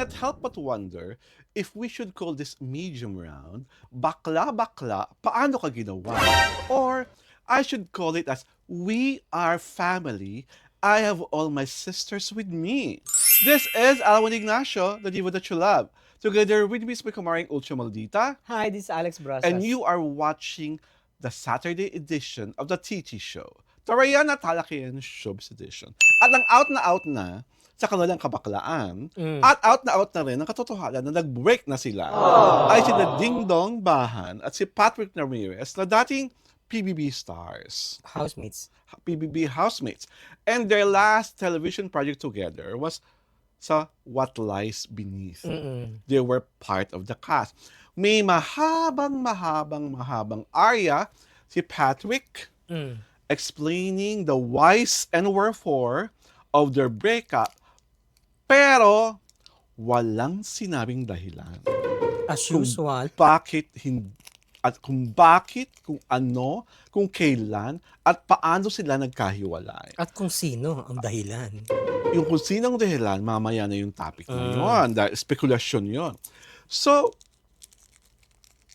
cannot help but wonder if we should call this medium round, bakla bakla, paano ka ginawa? Or I should call it as we are family. I have all my sisters with me. This is Alan Ignacio, the diva that you love. Together with me is my kamaring Ultra Maldita, Hi, this is Alex Brasas. and you are watching the Saturday edition of the TT Show, the Ryan at Talakian Showbiz Edition. At ang out na sa kanilang kabaklaan, at out na rin ang katotohanan na nag-break na sila, ay sina Ding Dong Bahan at si Patrick Ramirez na dating PBB stars. Housemates. PBB housemates. And their last television project together was sa What Lies Beneath. They were part of the cast. May mahabang arya si Patrick explaining the whys and wherefore of their breakup, pero walang sinabing dahilan. As usual. Kung ano, kung kailan, at paano sila nagkahiwalay. At kung sino ang dahilan. Yung kung sinong dahilan, mamaya na yung topic na yun. Dahil spekulasyon yun. So,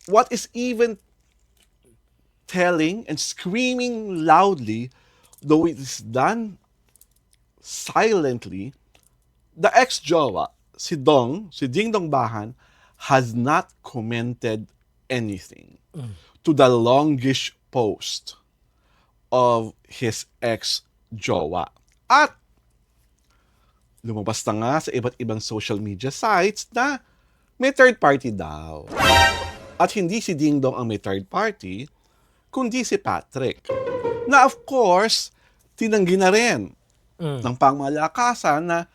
what is even telling and screaming loudly, though it is done silently, the ex-jowa, si Ding Dong Bahan, has not commented anything to the longish post of his ex-jowa. At lumabas na nga sa iba't ibang social media sites na may third party daw. At hindi si Ding Dong ang may third party, kundi si Patrick. Na of course, tinanggi na rin ng pangmalakasan na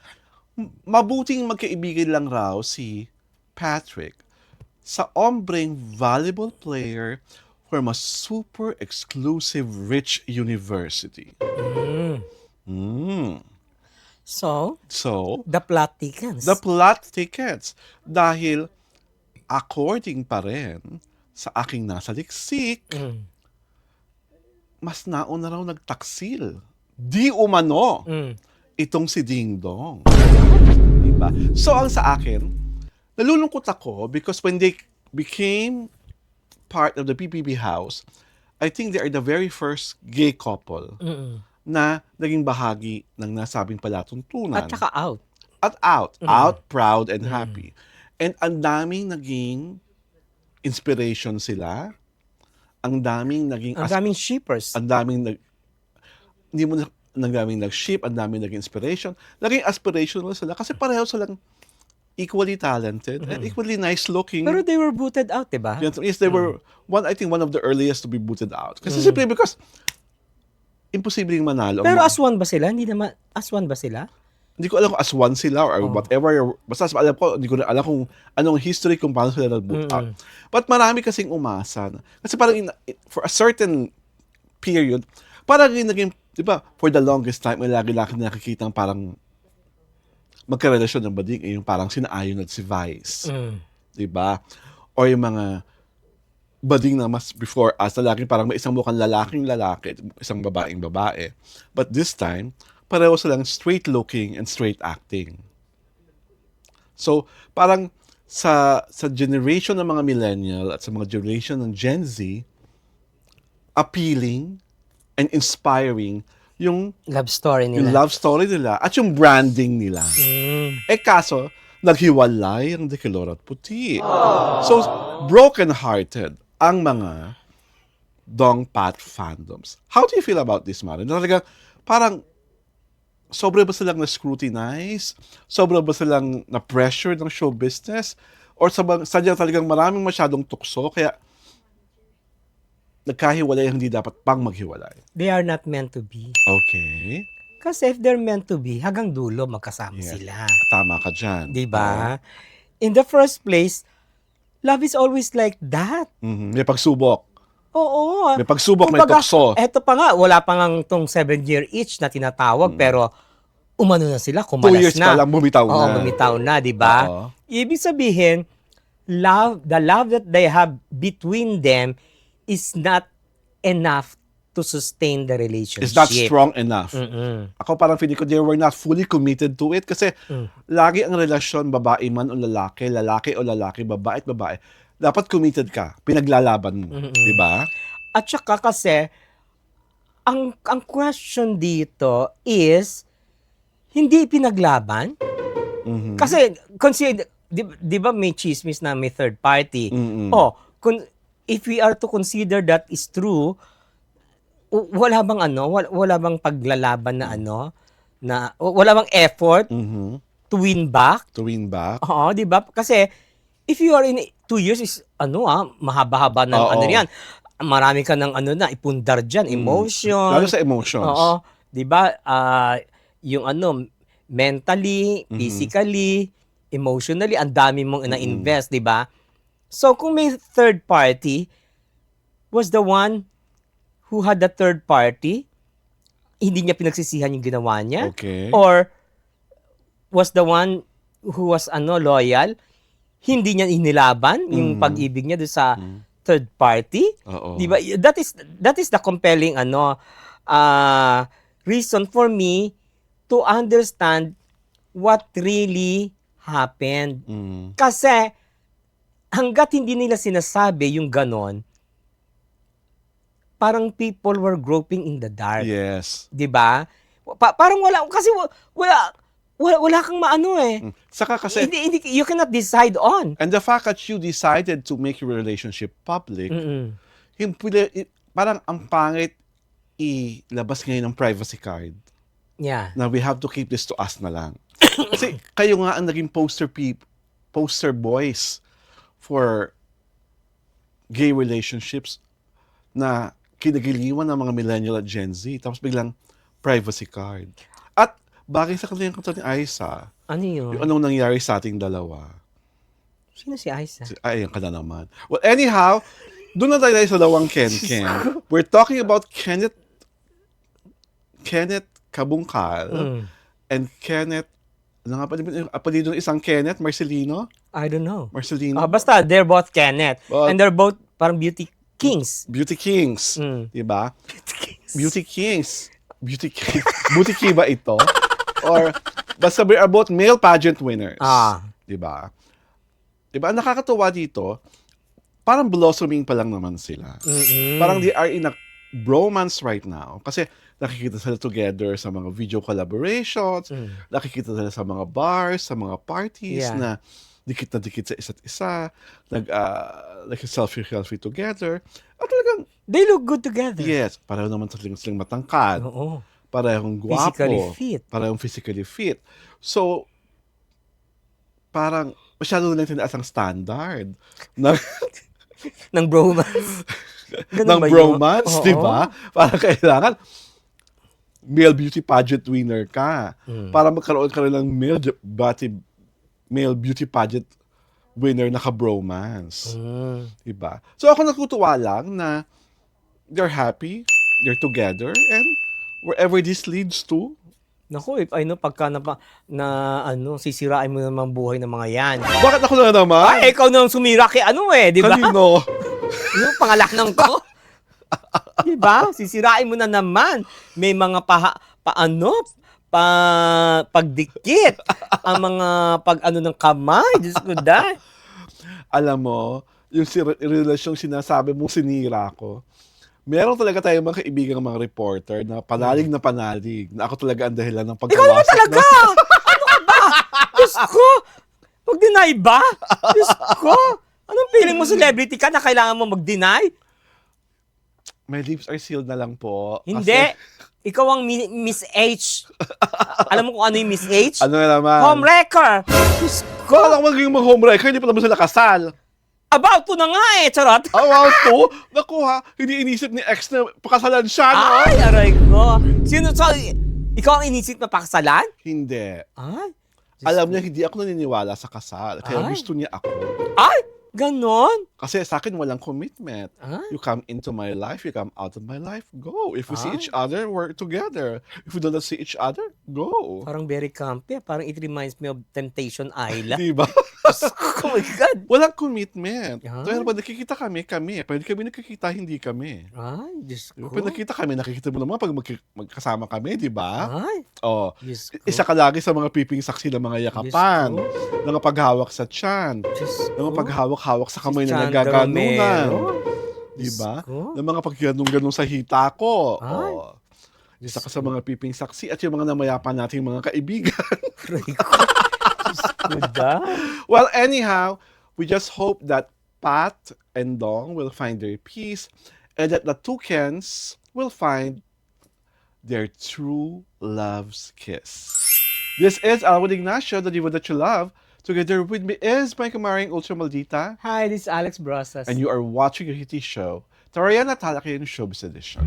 mabuting magkaibigan lang raw si Patrick sa ombreng volleyball player from a super exclusive rich university. So, So, the plot thickens. the plot thickens. Dahil, according pa rin sa aking nasa liksik, mas nauna raw nagtaksil. Di umano itong si Ding Dong. Diba? So, ang sa akin, nalulungkot ako because when they became part of the PBB house, I think they are the very first gay couple na naging bahagi ng nasabing palatuntunan. At saka out. At out, proud and happy. And ang daming naging inspiration sila. Ang daming naging... Ang daming shippers. Ang daming hindi mo na... Ang daming nag-ship, ang daming naging inspiration. Naging aspirational sila kasi pareho silang equally talented and equally nice-looking. Pero they were booted out, diba? Yes, they were I think one of the earliest to be booted out. Kasi simply because imposibleng manalo. Pero aswan ba sila? Hindi naman, aswan ba sila? Hindi ko alam kung aswan sila or whatever. Basta alam ko, hindi ko na alam kung anong history kung paano sila nag-boot out. But marami kasing umasa. Kasi parang for a certain period, parang naging, di ba, for the longest time, may lagi-lagi nakikita parang magkarelasyon ng bading, yung parang sina Ayon at si Vice. Di ba? Or yung mga bading na mas before us, na laging parang may isang mukhang lalaking lalaki, isang babaeng babae. But this time, pareho silang straight looking and straight acting. So, parang sa generation ng mga millennial at sa mga generation ng Gen Z, appealing and inspiring yung Love story nila. yung love story nila at yung branding nila. Eh kaso, naghiwalay ang Dekilor at Puti. So, broken-hearted ang mga Dong Pat fandoms. How do you feel about this, Maren? Talaga, parang sobra ba silang na-scrutinize? Sobra ba silang na-pressure ng show business? Or sadyang talagang maraming masyadong tukso, kaya nagkahiwalay ang hindi dapat pang maghiwalay? They are not meant to be. Okay. Kasi if they're meant to be, hanggang dulo magkasama sila. Tama ka dyan. Diba? In the first place, love is always like that. May pagsubok. Oo. May pagsubok, may Kumbaga, tukso. Eto pa nga, wala pa nga tong 7-year itch na tinatawag, pero umano na sila, 2 kumalas years na. pa lang, bumitaw Oo, na. bumitaw na, di ba? Oo. Ibig sabihin, the love that they have between them is not enough to sustain the relationship. It's not strong enough. Mm-mm. Ako parang feeling ko they were not fully committed to it kasi lagi ang relasyon, babae man o lalaki, lalaki o lalaki, babae at babae, dapat committed ka, pinaglalaban mo. Di ba? At saka kasi, ang question dito is, hindi pinaglaban? Kasi, consider, di ba may chismis na may third party? Oh, if we are to consider that is true, wala bang wala bang paglalaban na wala bang effort to win back? To win back. Oo, di ba? Kasi, if you are in 2 years is, mahaba-haba ng Oo. yan. Marami ka ng ipundar dyan, emotion. Lalo sa emotions. Oo. Di ba? Yung mentally, physically, emotionally, ang dami mong na-invest, di ba? So, kung may third party, was the one who had the third party, hindi niya pinagsisihan yung ginawa niya? Okay. Or was the one who was loyal, hindi niya inilaban yung pag-ibig niya doon sa third party? Oo. Di ba? That is the compelling reason for me to understand what really happened. Kasi hanggat hindi nila sinasabi yung ganon, parang people were groping in the dark. Yes. 'Di ba? Parang wala kasi wala kang maano eh. Saka kasi, Hindi, you cannot decide on. and the fact that you decided to make your relationship public, parang ang pangit ilabas ngayon ng privacy card. Yeah. Na we have to keep this to us na lang. Kasi kayo nga ang naging poster boys for gay relationships na kinagiliwan ng mga millennial at Gen Z. Tapos biglang privacy card. At bagay sa kanila yung kanta ni Aiza, Ano yun? yung anong nangyari sa ating dalawa. Sino si Aiza? Ay, yan ka na naman. Well, anyhow, doon na tayo sa dalawang Ken. We're talking about Kenneth Kabungkal and Kenneth, ano nga pa yung apelido ng isang Kenneth? Marcelino? I don't know. Marcelino? Basta, they're both Kenneth. But- and they're both parang beauty kings. Beauty Kings. Diba? Beauty kings. Beauty Kings. Beauty Key ba ito? Or, basta we are both male pageant winners. Diba? Diba? Ang nakakatuwa dito, parang blossoming pa lang naman sila. Parang they are in a bromance right now. Kasi nakikita sila together sa mga video collaborations, nakikita sila sa mga bars, sa mga parties na dikit sa isa't isa, nag-selfie together. At talagang, They look good together. yes, pareho naman silang matangkad. Oo. Parehong gwapo. Physically fit. Parehong physically fit. So, parang masyado na tinaas ang standard Ng bromance. Ganun ng ba yun? bromance, Oo. di ba? Parang kailangan male beauty pageant winner ka. Para magkaroon ka rin ng male beauty pageant winner na ka-bromance. Diba? So ako natutuwa lang na they're happy, they're together, and wherever this leads to, Naku, if I know, pagka sisirain mo naman buhay ng mga yan. bakit ako na naman? Ay, ikaw nang sumira kay di ba? Kanino? Yung pangalaknang ko. Di ba? Sisirain mo na naman. May mga pagdikit. Ang mga ng kamay. Diyos ko, dahil. Alam mo, yung relasyong sinasabi mong sinira ko, meron talaga tayong mga kaibigang mga reporter na panalig na ako talaga ang dahilan ng Ikaw pagkawasak. naman talaga! Ano ka ba? Diyos ko! Mag-deny ba? Diyos ko! Anong feeling mo, celebrity ka na kailangan mo mag-deny? My lips are sealed na lang po. Hindi. Kasi, Ikaw ang Miss H. Alam mo kung ano yung Miss H? ano na naman? Homewrecker! Diyos ko! Kala ko magiging mga homewrecker, hindi pa naman sila kasal. About to na nga charot! Wow, to? Naku ha, hindi inisip ni ex na pakasalan siya, no? Ay, aray ko. Ikaw ang inisip na pakasalan? Hindi. Ay. Alam niya, hindi ako naniniwala sa kasal. Kaya Ay. gusto niya ako. Ay, ganon. Kasi sa akin, walang commitment. Ay. You come into my life, you come out of my life, go. If we see each other, we're together. If we don't see each other, Go. Parang very campy. Parang it reminds me of Temptation Island. Di ba? Oh my God. Walang commitment. Yan. Pero pag nakikita kami. Pag kami nakikita, hindi kami. Ay, Diyos ko. Pag nakikita kami, nakikita mo naman pag magkasama kami, di ba? Ay, Oh, Diyos ko. isa ka lagi sa mga piping saksi ng mga yakapan, Diyos ng paghawak sa tiyan, Diyos ng ko. paghawak-hawak sa kamay Si na Chandra nagaganunan. Romero. Di ba? Diyos ko. Ng mga pagganong-ganong sa hita ko. Ay. Oh. Isa ka sa mga piping saksi at yung mga namayapan nating mga kaibigan. Aray ko. Diyos ko da. Well, anyhow, we just hope that Pat and Dong will find their peace and that the Toucans will find their true love's kiss. This is Alwin Ignacio, the diva that you love. Together with me is my kamaring Ultra Maldita, Hi, this is Alex Brosas. and you are watching your hitty show, Tarayan at Talakayan Showbiz Edition.